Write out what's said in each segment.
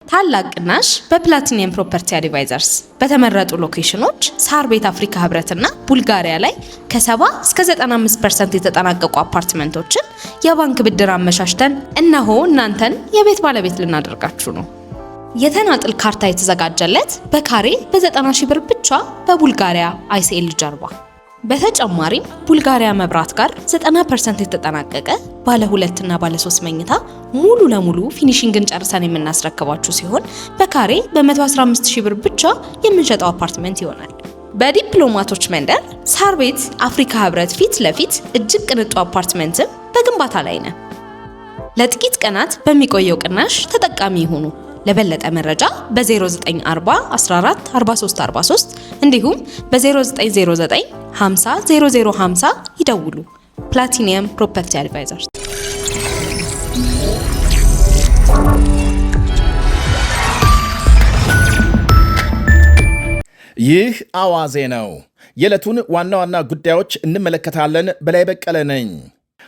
ታላቅ ቅናሽ በፕላቲኒየም ፕሮፐርቲ አድቫይዘርስ በተመረጡ ሎኬሽኖች ሳር ቤት አፍሪካ ህብረትና ቡልጋሪያ ላይ ከ70 እስከ 95% የተጠናቀቁ አፓርትመንቶችን የባንክ ብድር አመሻሽተን እነሆ እናንተን የቤት ባለቤት ልናደርጋችሁ ነው። የተናጥል ካርታ የተዘጋጀለት በካሬ በ90 ሺህ ብር ብቻ በቡልጋሪያ አይሲኤል ጀርባ። በተጨማሪም ቡልጋሪያ መብራት ጋር 90% የተጠናቀቀ ባለ 2 እና ባለ 3 መኝታ ሙሉ ለሙሉ ፊኒሺንግን ጨርሰን የምናስረክባችሁ ሲሆን በካሬ በ115 ሺህ ብር ብቻ የምንሸጠው አፓርትመንት ይሆናል። በዲፕሎማቶች መንደር ሳር ቤት አፍሪካ ህብረት ፊት ለፊት እጅግ ቅንጡ አፓርትመንትም በግንባታ ላይ ነው። ለጥቂት ቀናት በሚቆየው ቅናሽ ተጠቃሚ ይሁኑ። ለበለጠ መረጃ በ0940 14 43 43 እንዲሁም በ0909 50 0050 ይደውሉ። ፕላቲኒየም ፕሮፐርቲ አድቫይዘርስ። ይህ አዋዜ ነው። የዕለቱን ዋና ዋና ጉዳዮች እንመለከታለን። በላይ በቀለ ነኝ።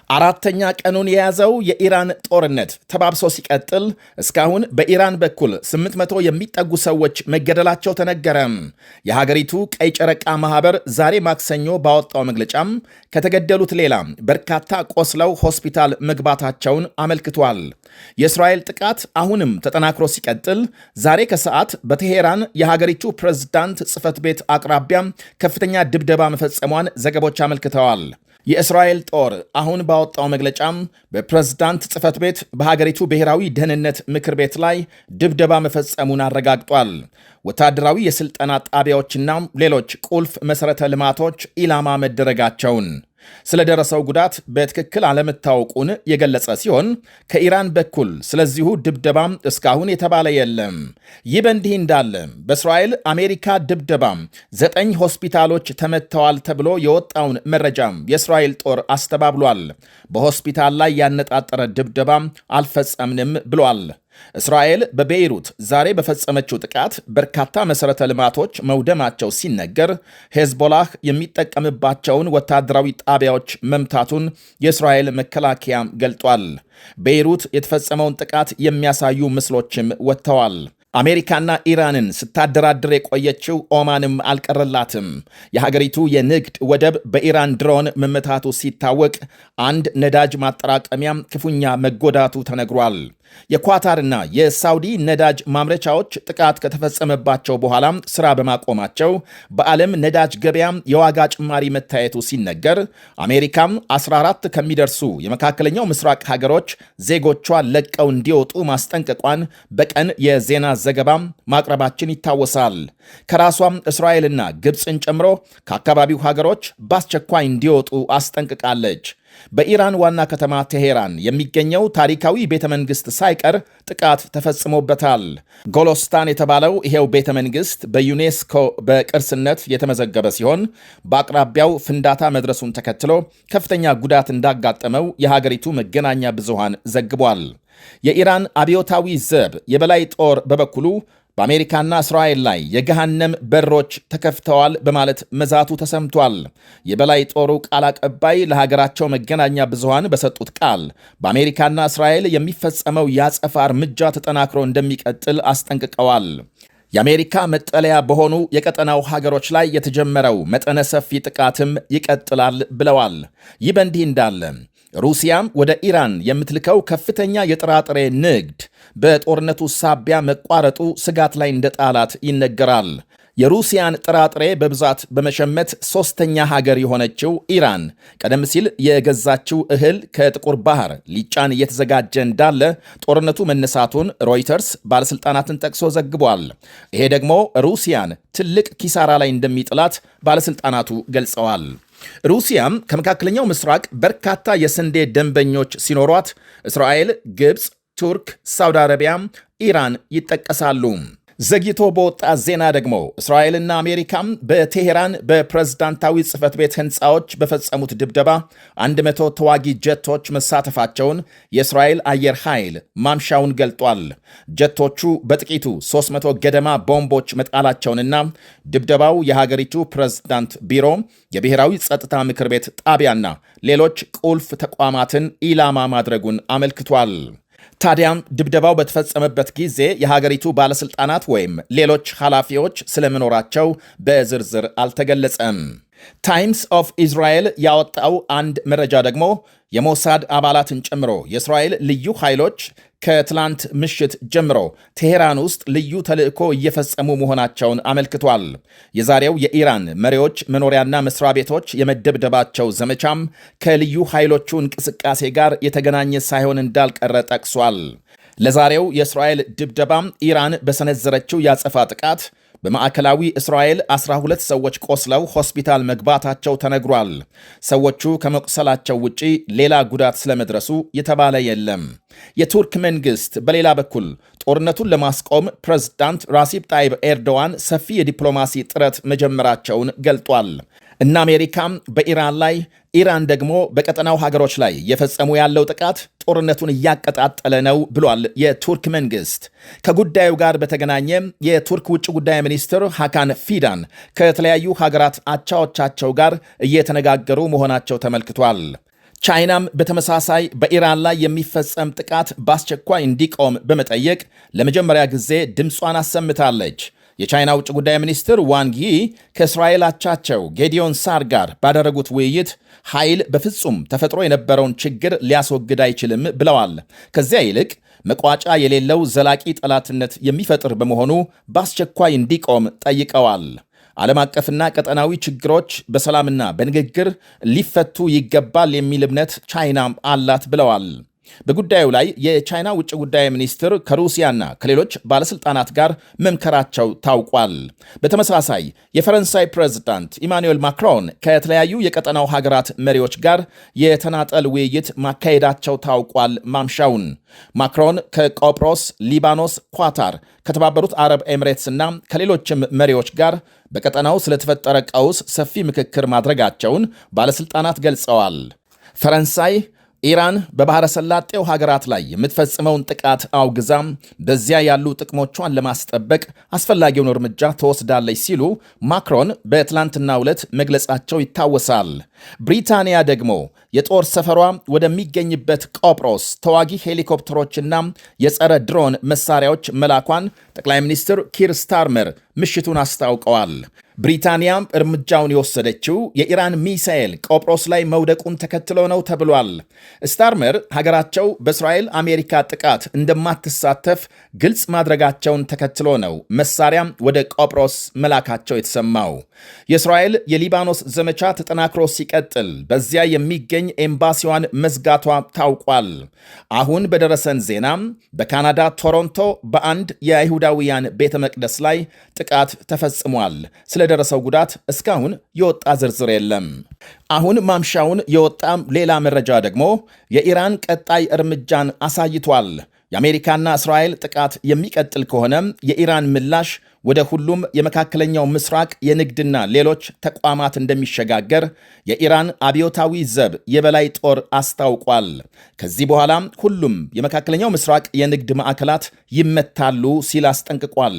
አራተኛ ቀኑን የያዘው የኢራን ጦርነት ተባብሶ ሲቀጥል እስካሁን በኢራን በኩል 800 የሚጠጉ ሰዎች መገደላቸው ተነገረም። የሀገሪቱ ቀይ ጨረቃ ማህበር ዛሬ ማክሰኞ ባወጣው መግለጫም ከተገደሉት ሌላ በርካታ ቆስለው ሆስፒታል መግባታቸውን አመልክቷል። የእስራኤል ጥቃት አሁንም ተጠናክሮ ሲቀጥል ዛሬ ከሰዓት በቴሄራን የሀገሪቱ ፕሬዝዳንት ጽሕፈት ቤት አቅራቢያ ከፍተኛ ድብደባ መፈጸሟን ዘገቦች አመልክተዋል። የእስራኤል ጦር አሁን ባወጣው መግለጫም በፕሬዝዳንት ጽሕፈት ቤት በሀገሪቱ ብሔራዊ ደህንነት ምክር ቤት ላይ ድብደባ መፈጸሙን አረጋግጧል። ወታደራዊ የሥልጠና ጣቢያዎችና ሌሎች ቁልፍ መሠረተ ልማቶች ኢላማ መደረጋቸውን፣ ስለደረሰው ጉዳት በትክክል አለመታወቁን የገለጸ ሲሆን ከኢራን በኩል ስለዚሁ ድብደባም እስካሁን የተባለ የለም። ይህ በእንዲህ እንዳለ በእስራኤል አሜሪካ ድብደባ 9 ሆስፒታሎች ተመትተዋል ተብሎ የወጣውን መረጃም የእስራኤል ጦር አስተባብሏል። በሆስፒታል ላይ ያነጣጠረ ድብደባ አልፈጸምንም ብሏል። እስራኤል በቤይሩት ዛሬ በፈጸመችው ጥቃት በርካታ መሠረተ ልማቶች መውደማቸው ሲነገር ሄዝቦላህ የሚጠቀምባቸውን ወታደራዊ ጣቢያዎች መምታቱን የእስራኤል መከላከያ ገልጧል። ቤይሩት የተፈጸመውን ጥቃት የሚያሳዩ ምስሎችም ወጥተዋል። አሜሪካና ኢራንን ስታደራድር የቆየችው ኦማንም አልቀረላትም። የሀገሪቱ የንግድ ወደብ በኢራን ድሮን መመታቱ ሲታወቅ አንድ ነዳጅ ማጠራቀሚያም ክፉኛ መጎዳቱ ተነግሯል። የኳታርና የሳውዲ ነዳጅ ማምረቻዎች ጥቃት ከተፈጸመባቸው በኋላም ሥራ በማቆማቸው በዓለም ነዳጅ ገበያም የዋጋ ጭማሪ መታየቱ ሲነገር አሜሪካም 14 ከሚደርሱ የመካከለኛው ምስራቅ ሀገሮች ዜጎቿ ለቀው እንዲወጡ ማስጠንቀቋን በቀን የዜና ዘገባም ማቅረባችን ይታወሳል። ከራሷም እስራኤልና ግብፅን ጨምሮ ከአካባቢው ሀገሮች በአስቸኳይ እንዲወጡ አስጠንቅቃለች። በኢራን ዋና ከተማ ቴሄራን የሚገኘው ታሪካዊ ቤተ መንግሥት ሳይቀር ጥቃት ተፈጽሞበታል። ጎሎስታን የተባለው ይሄው ቤተ መንግሥት በዩኔስኮ በቅርስነት የተመዘገበ ሲሆን በአቅራቢያው ፍንዳታ መድረሱን ተከትሎ ከፍተኛ ጉዳት እንዳጋጠመው የሀገሪቱ መገናኛ ብዙሃን ዘግቧል። የኢራን አብዮታዊ ዘብ የበላይ ጦር በበኩሉ በአሜሪካና እስራኤል ላይ የገሃነም በሮች ተከፍተዋል በማለት መዛቱ ተሰምቷል። የበላይ ጦሩ ቃል አቀባይ ለሀገራቸው መገናኛ ብዙሃን በሰጡት ቃል በአሜሪካና እስራኤል የሚፈጸመው የአጸፋ እርምጃ ተጠናክሮ እንደሚቀጥል አስጠንቅቀዋል። የአሜሪካ መጠለያ በሆኑ የቀጠናው ሀገሮች ላይ የተጀመረው መጠነ ሰፊ ጥቃትም ይቀጥላል ብለዋል። ይህ በእንዲህ እንዳለ ሩሲያም ወደ ኢራን የምትልከው ከፍተኛ የጥራጥሬ ንግድ በጦርነቱ ሳቢያ መቋረጡ ስጋት ላይ እንደጣላት ይነገራል። የሩሲያን ጥራጥሬ በብዛት በመሸመት ሶስተኛ ሀገር የሆነችው ኢራን ቀደም ሲል የገዛችው እህል ከጥቁር ባህር ሊጫን እየተዘጋጀ እንዳለ ጦርነቱ መነሳቱን ሮይተርስ ባለሥልጣናትን ጠቅሶ ዘግቧል። ይሄ ደግሞ ሩሲያን ትልቅ ኪሳራ ላይ እንደሚጥላት ባለሥልጣናቱ ገልጸዋል። ሩሲያም ከመካከለኛው ምስራቅ በርካታ የስንዴ ደንበኞች ሲኖሯት እስራኤል፣ ግብፅ፣ ቱርክ፣ ሳውዲ አረቢያም ኢራን ይጠቀሳሉ። ዘግይቶ በወጣ ዜና ደግሞ እስራኤልና አሜሪካም በቴሄራን በፕሬዝዳንታዊ ጽሕፈት ቤት ሕንፃዎች በፈጸሙት ድብደባ 100 ተዋጊ ጀቶች መሳተፋቸውን የእስራኤል አየር ኃይል ማምሻውን ገልጧል። ጀቶቹ በጥቂቱ 300 ገደማ ቦምቦች መጣላቸውንና ድብደባው የሀገሪቱ ፕሬዝዳንት ቢሮ፣ የብሔራዊ ጸጥታ ምክር ቤት ጣቢያና ሌሎች ቁልፍ ተቋማትን ኢላማ ማድረጉን አመልክቷል። ታዲያም ድብደባው በተፈጸመበት ጊዜ የሀገሪቱ ባለስልጣናት ወይም ሌሎች ኃላፊዎች ስለመኖራቸው በዝርዝር አልተገለጸም። ታይምስ ኦፍ ኢዝራኤል ያወጣው አንድ መረጃ ደግሞ የሞሳድ አባላትን ጨምሮ የእስራኤል ልዩ ኃይሎች ከትላንት ምሽት ጀምሮ ቴሄራን ውስጥ ልዩ ተልዕኮ እየፈጸሙ መሆናቸውን አመልክቷል። የዛሬው የኢራን መሪዎች መኖሪያና መስሪያ ቤቶች የመደብደባቸው ዘመቻም ከልዩ ኃይሎቹ እንቅስቃሴ ጋር የተገናኘ ሳይሆን እንዳልቀረ ጠቅሷል። ለዛሬው የእስራኤል ድብደባም ኢራን በሰነዘረችው ያጸፋ ጥቃት በማዕከላዊ እስራኤል 12 ሰዎች ቆስለው ሆስፒታል መግባታቸው ተነግሯል። ሰዎቹ ከመቁሰላቸው ውጪ ሌላ ጉዳት ስለመድረሱ የተባለ የለም። የቱርክ መንግስት በሌላ በኩል ጦርነቱን ለማስቆም ፕሬዝዳንት ራሲብ ጣይብ ኤርዶዋን ሰፊ የዲፕሎማሲ ጥረት መጀመራቸውን ገልጧል። እነ አሜሪካም በኢራን ላይ ኢራን ደግሞ በቀጠናው ሀገሮች ላይ የፈጸሙ ያለው ጥቃት ጦርነቱን እያቀጣጠለ ነው ብሏል የቱርክ መንግስት። ከጉዳዩ ጋር በተገናኘ የቱርክ ውጭ ጉዳይ ሚኒስትር ሃካን ፊዳን ከተለያዩ ሀገራት አቻዎቻቸው ጋር እየተነጋገሩ መሆናቸው ተመልክቷል። ቻይናም በተመሳሳይ በኢራን ላይ የሚፈጸም ጥቃት በአስቸኳይ እንዲቆም በመጠየቅ ለመጀመሪያ ጊዜ ድምጿን አሰምታለች። የቻይና ውጭ ጉዳይ ሚኒስትር ዋንግ ይ ከእስራኤል አቻቸው ጌዲዮን ሳር ጋር ባደረጉት ውይይት ኃይል በፍጹም ተፈጥሮ የነበረውን ችግር ሊያስወግድ አይችልም ብለዋል። ከዚያ ይልቅ መቋጫ የሌለው ዘላቂ ጠላትነት የሚፈጥር በመሆኑ በአስቸኳይ እንዲቆም ጠይቀዋል። ዓለም አቀፍና ቀጠናዊ ችግሮች በሰላምና በንግግር ሊፈቱ ይገባል የሚል እምነት ቻይናም አላት ብለዋል። በጉዳዩ ላይ የቻይና ውጭ ጉዳይ ሚኒስትር ከሩሲያና ከሌሎች ባለስልጣናት ጋር መምከራቸው ታውቋል። በተመሳሳይ የፈረንሳይ ፕሬዝዳንት ኢማኑኤል ማክሮን ከተለያዩ የቀጠናው ሀገራት መሪዎች ጋር የተናጠል ውይይት ማካሄዳቸው ታውቋል። ማምሻውን ማክሮን ከቆጵሮስ፣ ሊባኖስ፣ ኳታር፣ ከተባበሩት አረብ ኤሚሬትስ እና ከሌሎችም መሪዎች ጋር በቀጠናው ስለተፈጠረ ቀውስ ሰፊ ምክክር ማድረጋቸውን ባለስልጣናት ገልጸዋል። ፈረንሳይ ኢራን በባሕረ ሰላጤው ሀገራት ላይ የምትፈጽመውን ጥቃት አውግዛም በዚያ ያሉ ጥቅሞቿን ለማስጠበቅ አስፈላጊውን እርምጃ ትወስዳለች ሲሉ ማክሮን በትላንትናው ዕለት መግለጻቸው ይታወሳል። ብሪታንያ ደግሞ የጦር ሰፈሯ ወደሚገኝበት ቆጵሮስ ተዋጊ ሄሊኮፕተሮችና የጸረ ድሮን መሳሪያዎች መላኳን ጠቅላይ ሚኒስትር ኪር ስታርመር ምሽቱን አስታውቀዋል። ብሪታንያም እርምጃውን የወሰደችው የኢራን ሚሳኤል ቆጵሮስ ላይ መውደቁን ተከትሎ ነው ተብሏል። ስታርመር ሀገራቸው በእስራኤል አሜሪካ ጥቃት እንደማትሳተፍ ግልጽ ማድረጋቸውን ተከትሎ ነው መሳሪያም ወደ ቆጵሮስ መላካቸው የተሰማው። የእስራኤል የሊባኖስ ዘመቻ ተጠናክሮ ሲቀጥል በዚያ የሚገኝ ኤምባሲዋን መዝጋቷ ታውቋል። አሁን በደረሰን ዜናም በካናዳ ቶሮንቶ በአንድ የአይሁዳውያን ቤተ መቅደስ ላይ ጥቃት ተፈጽሟል። ስለደረሰው ጉዳት እስካሁን የወጣ ዝርዝር የለም። አሁን ማምሻውን የወጣም ሌላ መረጃ ደግሞ የኢራን ቀጣይ እርምጃን አሳይቷል። የአሜሪካና እስራኤል ጥቃት የሚቀጥል ከሆነ የኢራን ምላሽ ወደ ሁሉም የመካከለኛው ምስራቅ የንግድና ሌሎች ተቋማት እንደሚሸጋገር የኢራን አብዮታዊ ዘብ የበላይ ጦር አስታውቋል። ከዚህ በኋላ ሁሉም የመካከለኛው ምስራቅ የንግድ ማዕከላት ይመታሉ ሲል አስጠንቅቋል።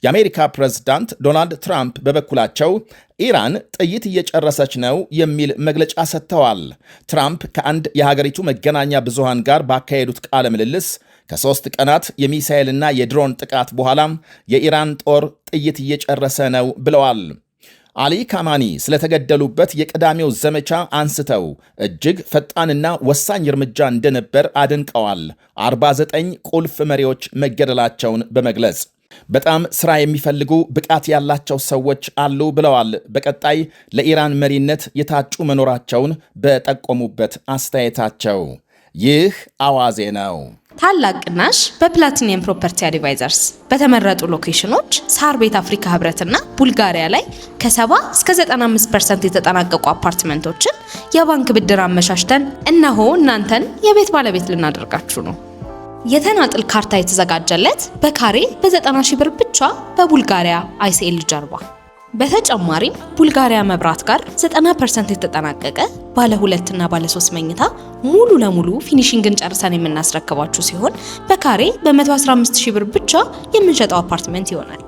የአሜሪካ ፕሬዝዳንት ዶናልድ ትራምፕ በበኩላቸው ኢራን ጥይት እየጨረሰች ነው የሚል መግለጫ ሰጥተዋል። ትራምፕ ከአንድ የሀገሪቱ መገናኛ ብዙሃን ጋር ባካሄዱት ቃለ ምልልስ ከ3 ቀናት የሚሳኤልና የድሮን ጥቃት በኋላ የኢራን ጦር ጥይት እየጨረሰ ነው ብለዋል። አሊ ካማኒ ስለተገደሉበት የቅዳሜው ዘመቻ አንስተው እጅግ ፈጣንና ወሳኝ እርምጃ እንደነበር አድንቀዋል። 49 ቁልፍ መሪዎች መገደላቸውን በመግለጽ በጣም ስራ የሚፈልጉ ብቃት ያላቸው ሰዎች አሉ ብለዋል። በቀጣይ ለኢራን መሪነት የታጩ መኖራቸውን በጠቆሙበት አስተያየታቸው ይህ አዋዜ ነው። ታላቅ ቅናሽ በፕላቲኒየም ፕሮፐርቲ አድቫይዘርስ በተመረጡ ሎኬሽኖች ሳር ቤት አፍሪካ ህብረትና ቡልጋሪያ ላይ ከ70 እስከ 95% የተጠናቀቁ አፓርትመንቶችን የባንክ ብድር አመሻሽተን እነሆ እናንተን የቤት ባለቤት ልናደርጋችሁ ነው። የተናጥል ካርታ የተዘጋጀለት በካሬ በ90 ሺህ ብር ብቻ በቡልጋሪያ አይሲኤል ጀርባ። በተጨማሪም ቡልጋሪያ መብራት ጋር 90% የተጠናቀቀ ባለ 2 እና ባለ 3 መኝታ ሙሉ ለሙሉ ፊኒሺንግን ጨርሰን የምናስረክባችሁ ሲሆን በካሬ በ115 ሺህ ብር ብቻ የምንሸጠው አፓርትመንት ይሆናል።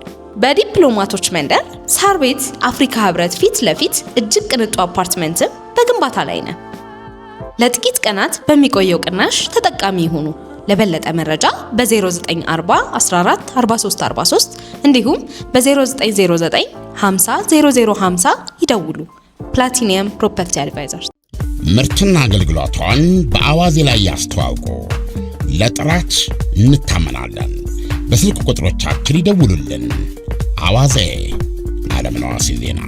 በዲፕሎማቶች መንደር ሳር ቤት አፍሪካ ህብረት ፊት ለፊት እጅግ ቅንጡ አፓርትመንትም በግንባታ ላይ ነው። ለጥቂት ቀናት በሚቆየው ቅናሽ ተጠቃሚ ይሁኑ። ለበለጠ መረጃ በ0940 14 43 43 እንዲሁም በ0909 50 0050 ይደውሉ። ፕላቲኒየም ፕሮፐርቲ አድቫይዘርስ። ምርትና አገልግሎቷን በአዋዜ ላይ ያስተዋውቁ። ለጥራች እንታመናለን። በስልክ ቁጥሮቻችን ይደውሉልን። አዋዜ ዓለምነህ ዋሴ ዜና